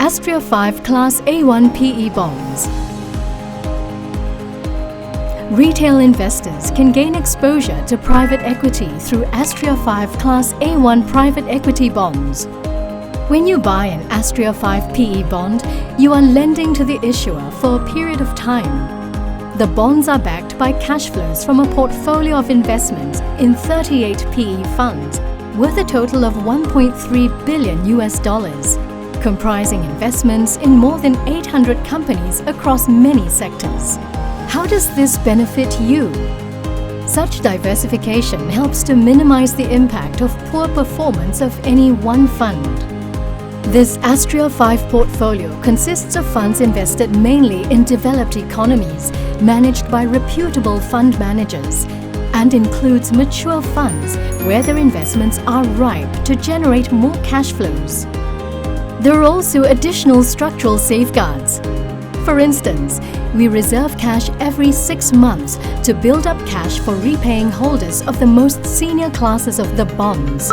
Astrea 5 Class A1 PE bonds. Retail investors can gain exposure to private equity through Astrea 5 Class A1 private equity bonds. When you buy an Astrea 5 PE bond, you are lending to the issuer for a period of time. The bonds are backed by cash flows from a portfolio of investments in 38 PE funds worth a total of $1.3 billion, comprising investments in more than 800 companies across many sectors. How does this benefit you? Such diversification helps to minimize the impact of poor performance of any one fund. This Astrea 5 portfolio consists of funds invested mainly in developed economies, managed by reputable fund managers, and includes mature funds where their investments are ripe to generate more cash flows. There are also additional structural safeguards. For instance, we reserve cash every 6 months to build up cash for repaying holders of the most senior classes of the bonds.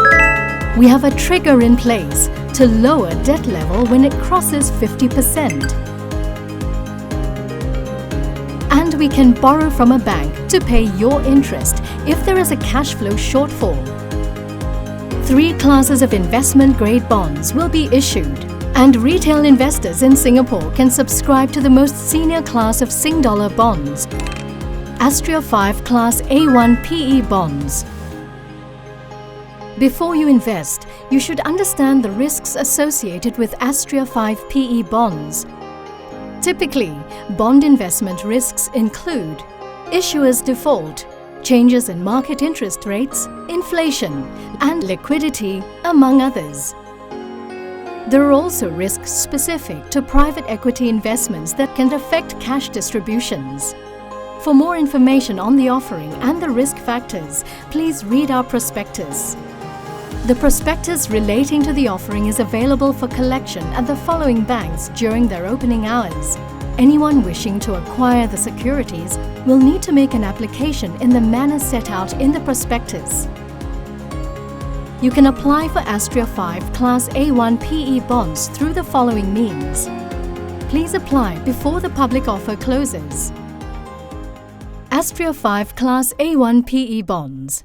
We have a trigger in place to lower debt level when it crosses 50%. And we can borrow from a bank to pay your interest if there is a cash flow shortfall. 3 classes of investment-grade bonds will be issued, and retail investors in Singapore can subscribe to the most senior class of Sing Dollar bonds, Astrea 5 Class A1 PE bonds. Before you invest, you should understand the risks associated with Astrea 5 PE bonds. Typically, bond investment risks include issuer's default, changes in market interest rates, inflation, and liquidity, among others. There are also risks specific to private equity investments that can affect cash distributions. For more information on the offering and the risk factors, please read our prospectus. The prospectus relating to the offering is available for collection at the following banks during their opening hours. Anyone wishing to acquire the securities will need to make an application in the manner set out in the prospectus. You can apply for Astrea 5 Class A1 PE bonds through the following means. Please apply before the public offer closes. Astrea 5 Class A1 PE bonds.